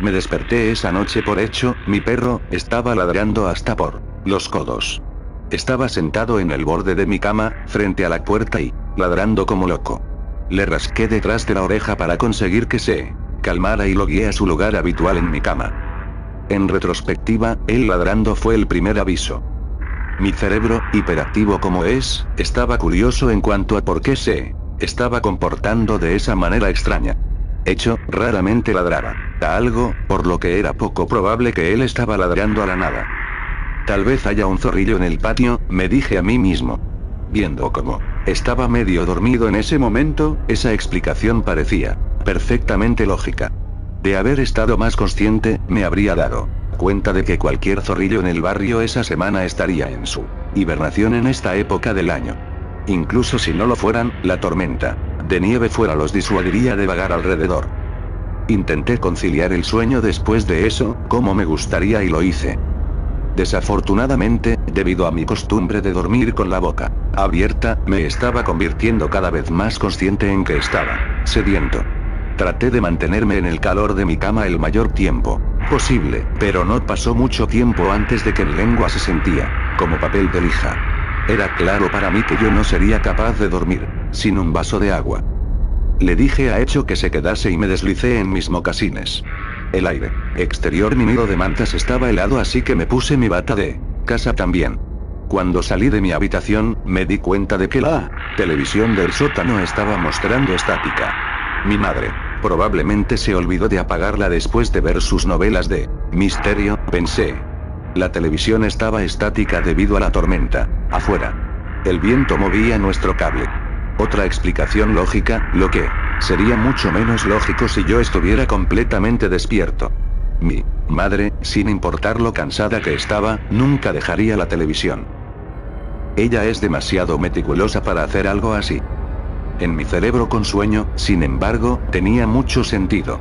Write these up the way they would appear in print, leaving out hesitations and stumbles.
Me desperté esa noche por hecho, mi perro estaba ladrando hasta por los codos. Estaba sentado en el borde de mi cama, frente a la puerta y ladrando como loco. Le rasqué detrás de la oreja para conseguir que se calmara y lo guié a su lugar habitual en mi cama. En retrospectiva, el ladrando fue el primer aviso. Mi cerebro, hiperactivo como es, estaba curioso en cuanto a por qué se estaba comportando de esa manera extraña. Hecho, raramente ladraba a algo, por lo que era poco probable que él estaba ladrando a la nada. Tal vez haya un zorrillo en el patio, me dije a mí mismo. Viendo cómo estaba medio dormido en ese momento, esa explicación parecía perfectamente lógica. De haber estado más consciente, me habría dado cuenta de que cualquier zorrillo en el barrio esa semana estaría en su hibernación en esta época del año. Incluso si no lo fueran, la tormenta de nieve fuera los disuadiría de vagar alrededor. Intenté conciliar el sueño después de eso, como me gustaría, y lo hice. Desafortunadamente, debido a mi costumbre de dormir con la boca abierta, me estaba convirtiendo cada vez más consciente en que estaba sediento. Traté de mantenerme en el calor de mi cama el mayor tiempo posible, pero no pasó mucho tiempo antes de que mi lengua se sentía como papel de lija. Era claro para mí que yo no sería capaz de dormir sin un vaso de agua. Le dije a Hecho que se quedase y me deslicé en mis mocasines. El aire exterior, mi nido de mantas, estaba helado, así que me puse mi bata de casa también. Cuando salí de mi habitación, me di cuenta de que la televisión del sótano estaba mostrando estática. Mi madre probablemente se olvidó de apagarla después de ver sus novelas de misterio, pensé. La televisión estaba estática debido a la tormenta afuera. El viento movía nuestro cable. Otra explicación lógica, lo que sería mucho menos lógico si yo estuviera completamente despierto. Mi madre, sin importar lo cansada que estaba, nunca dejaría la televisión. Ella es demasiado meticulosa para hacer algo así. En mi cerebro con sueño, sin embargo, tenía mucho sentido.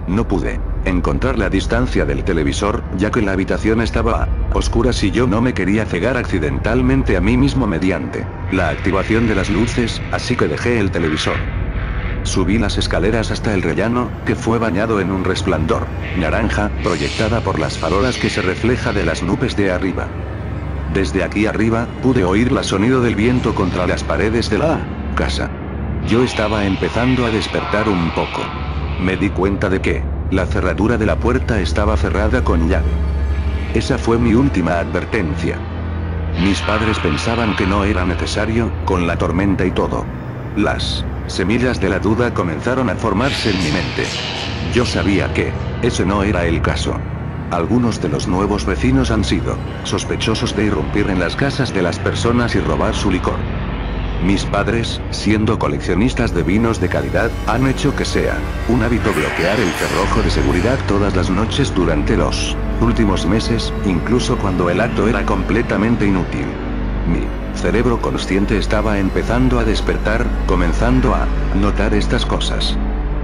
No pude encontrar la distancia del televisor, ya que la habitación estaba a oscuras y yo no me quería cegar accidentalmente a mí mismo mediante la activación de las luces, así que dejé el televisor. Subí las escaleras hasta el rellano, que fue bañado en un resplandor naranja, proyectada por las farolas que se refleja de las nubes de arriba. Desde aquí arriba, pude oír el sonido del viento contra las paredes de la casa. Yo estaba empezando a despertar un poco. Me di cuenta de que la cerradura de la puerta estaba cerrada con llave. Esa fue mi última advertencia. Mis padres pensaban que no era necesario, con la tormenta y todo. Las semillas de la duda comenzaron a formarse en mi mente. Yo sabía que ese no era el caso. Algunos de los nuevos vecinos han sido sospechosos de irrumpir en las casas de las personas y robar su licor. Mis padres, siendo coleccionistas de vinos de calidad, han hecho que sea un hábito bloquear el cerrojo de seguridad todas las noches durante los últimos meses, incluso cuando el acto era completamente inútil. Mi cerebro consciente estaba empezando a despertar, comenzando a notar estas cosas.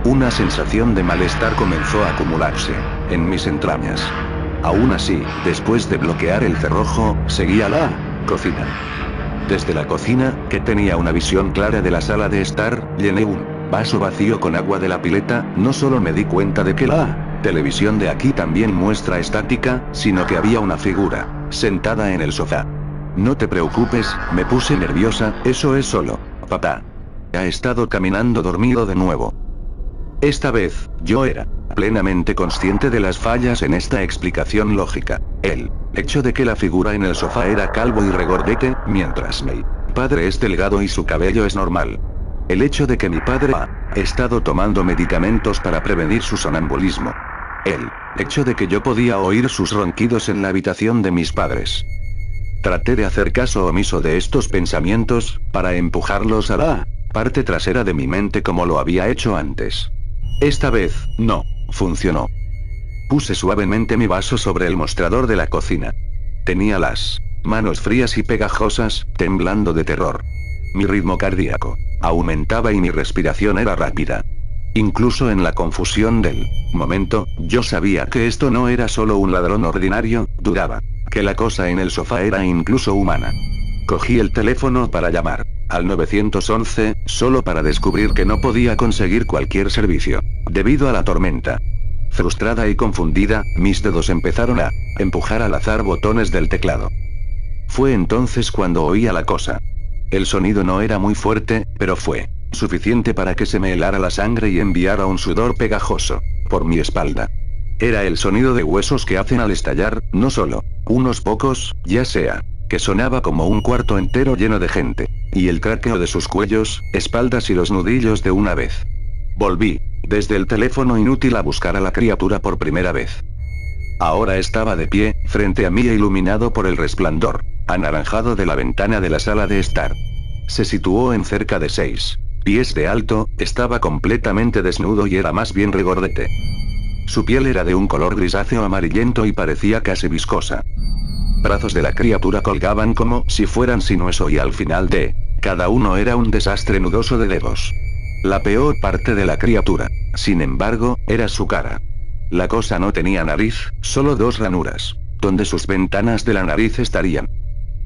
Una sensación de malestar comenzó a acumularse en mis entrañas. Aún así, después de bloquear el cerrojo, seguí a la cocina. Desde la cocina, que tenía una visión clara de la sala de estar, llené un vaso vacío con agua de la pileta. No solo me di cuenta de que la televisión de aquí también muestra estática, sino que había una figura sentada en el sofá. No te preocupes, me puse nerviosa, eso es solo papá. Ha estado caminando dormido de nuevo. Esta vez, yo era plenamente consciente de las fallas en esta explicación lógica. El hecho de que la figura en el sofá era calvo y regordete, mientras mi padre es delgado y su cabello es normal. El hecho de que mi padre ha estado tomando medicamentos para prevenir su sonambulismo. El hecho de que yo podía oír sus ronquidos en la habitación de mis padres. Traté de hacer caso omiso de estos pensamientos, para empujarlos a la parte trasera de mi mente como lo había hecho antes. Esta vez, no funcionó. Puse suavemente mi vaso sobre el mostrador de la cocina. Tenía las manos frías y pegajosas, temblando de terror. Mi ritmo cardíaco aumentaba y mi respiración era rápida. Incluso en la confusión del momento, yo sabía que esto no era solo un ladrón ordinario, dudaba que la cosa en el sofá era incluso humana. Cogí el teléfono para llamar al 911, solo para descubrir que no podía conseguir cualquier servicio, debido a la tormenta. Frustrada y confundida, mis dedos empezaron a empujar al azar botones del teclado. Fue entonces cuando oí a la cosa. El sonido no era muy fuerte, pero fue suficiente para que se me helara la sangre y enviara un sudor pegajoso por mi espalda. Era el sonido de huesos que hacen al estallar, no solo unos pocos, ya sea que sonaba como un cuarto entero lleno de gente, y el craqueo de sus cuellos, espaldas y los nudillos de una vez. Volví, desde el teléfono inútil, a buscar a la criatura por primera vez. Ahora estaba de pie, frente a mí e iluminado por el resplandor anaranjado de la ventana de la sala de estar. Se situó en cerca de 6 pies de alto, estaba completamente desnudo y era más bien regordete. Su piel era de un color grisáceo amarillento y parecía casi viscosa. Brazos de la criatura colgaban como si fueran sin hueso y al final de cada uno era un desastre nudoso de dedos. La peor parte de la criatura, sin embargo, era su cara. La cosa no tenía nariz, solo 2 ranuras, donde sus ventanas de la nariz estarían.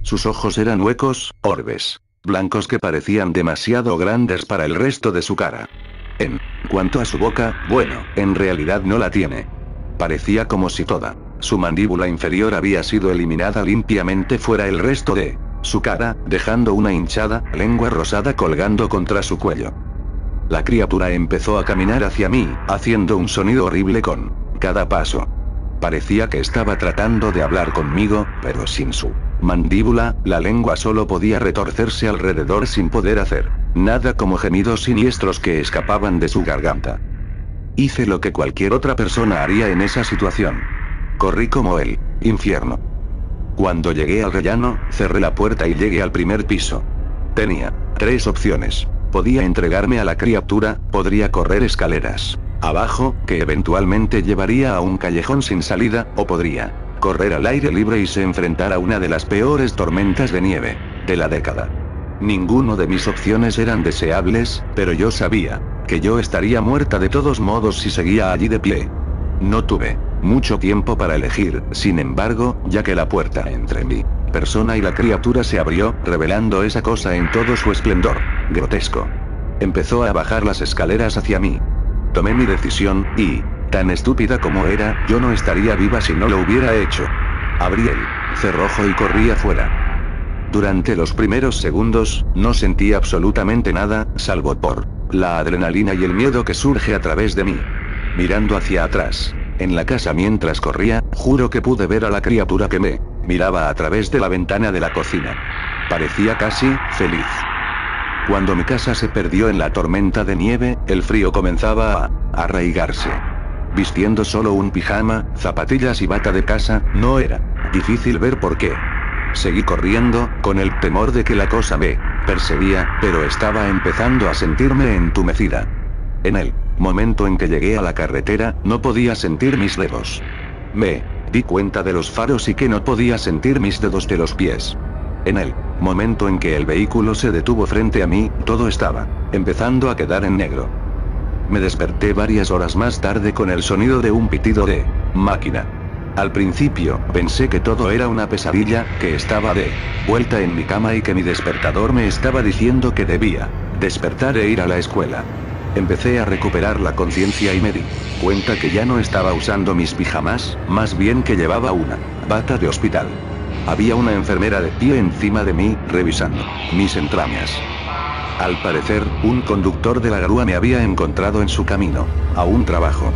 Sus ojos eran huecos, orbes blancos que parecían demasiado grandes para el resto de su cara. En cuanto a su boca, bueno, en realidad no la tiene. Parecía como si toda su mandíbula inferior había sido eliminada limpiamente fuera el resto de su cara, dejando una hinchada lengua rosada colgando contra su cuello. La criatura empezó a caminar hacia mí, haciendo un sonido horrible con cada paso. Parecía que estaba tratando de hablar conmigo, pero sin su mandíbula, la lengua solo podía retorcerse alrededor sin poder hacer nada, como gemidos siniestros que escapaban de su garganta. Hice lo que cualquier otra persona haría en esa situación. Corrí como el infierno. Cuando llegué al rellano, cerré la puerta y llegué al primer piso. Tenía 3 opciones. Podía entregarme a la criatura, podría correr escaleras abajo, que eventualmente llevaría a un callejón sin salida, o podría correr al aire libre y se enfrentar a una de las peores tormentas de nieve de la década. Ninguno de mis opciones eran deseables, pero yo sabía que yo estaría muerta de todos modos si seguía allí de pie. No tuve mucho tiempo para elegir, sin embargo, ya que la puerta entre mi persona y la criatura se abrió, revelando esa cosa en todo su esplendor grotesco. Empezó a bajar las escaleras hacia mí. Tomé mi decisión, y, tan estúpida como era, yo no estaría viva si no lo hubiera hecho. Abrí el cerrojo y corrí afuera. Durante los primeros segundos, no sentí absolutamente nada, salvo por la adrenalina y el miedo que surge a través de mí. Mirando hacia atrás, en la casa mientras corría, juro que pude ver a la criatura que me miraba a través de la ventana de la cocina. Parecía casi feliz. Cuando mi casa se perdió en la tormenta de nieve, el frío comenzaba a arraigarse. Vistiendo solo un pijama, zapatillas y bata de casa, no era difícil ver por qué. Seguí corriendo, con el temor de que la cosa me perseguía, pero estaba empezando a sentirme entumecida. En el momento en que llegué a la carretera, no podía sentir mis dedos. Me di cuenta de los faros y que no podía sentir mis dedos de los pies. En el momento en que el vehículo se detuvo frente a mí, todo estaba empezando a quedar en negro. Me desperté varias horas más tarde con el sonido de un pitido de máquina. Al principio, pensé que todo era una pesadilla, que estaba de vuelta en mi cama y que mi despertador me estaba diciendo que debía despertar e ir a la escuela. Empecé a recuperar la conciencia y me di cuenta que ya no estaba usando mis pijamas, más bien que llevaba una bata de hospital. Había una enfermera de pie encima de mí, revisando mis entrañas. Al parecer, un conductor de la grúa me había encontrado en su camino a un trabajo.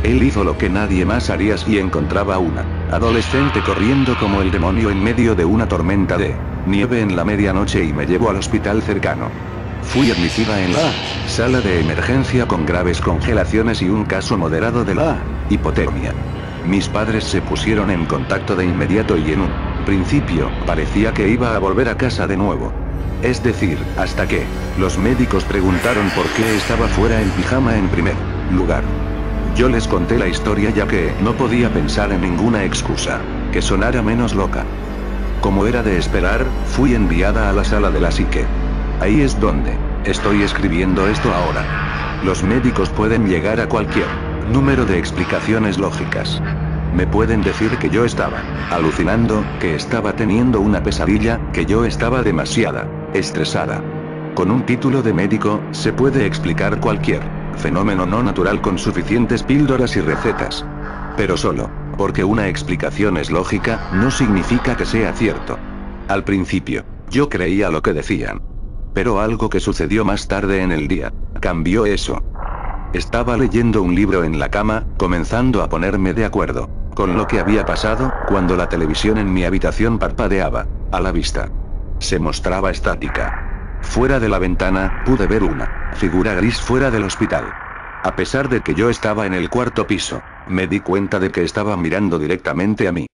Él hizo lo que nadie más haría si encontraba a una adolescente corriendo como el demonio en medio de una tormenta de nieve en la medianoche y me llevó al hospital cercano. Fui admitida en la sala de emergencia con graves congelaciones y un caso moderado de la hipotermia. Mis padres se pusieron en contacto de inmediato y en un principio, parecía que iba a volver a casa de nuevo. Es decir, hasta que los médicos preguntaron por qué estaba fuera en pijama en primer lugar. Yo les conté la historia ya que no podía pensar en ninguna excusa que sonara menos loca. Como era de esperar, fui enviada a la sala de la psique. Ahí es donde estoy escribiendo esto ahora. Los médicos pueden llegar a cualquier número de explicaciones lógicas. Me pueden decir que yo estaba alucinando, que estaba teniendo una pesadilla, que yo estaba demasiada estresada. Con un título de médico, se puede explicar cualquier Fenómeno no natural con suficientes píldoras y recetas. Pero solo, porque una explicación es lógica, no significa que sea cierto. Al principio, yo creía lo que decían. Pero algo que sucedió más tarde en el día, cambió eso. Estaba leyendo un libro en la cama, comenzando a ponerme de acuerdo con lo que había pasado, cuando la televisión en mi habitación parpadeaba, a la vista. Se mostraba estática. Fuera de la ventana, pude ver una figura gris fuera del hospital. A pesar de que yo estaba en el cuarto piso, me di cuenta de que estaba mirando directamente a mí.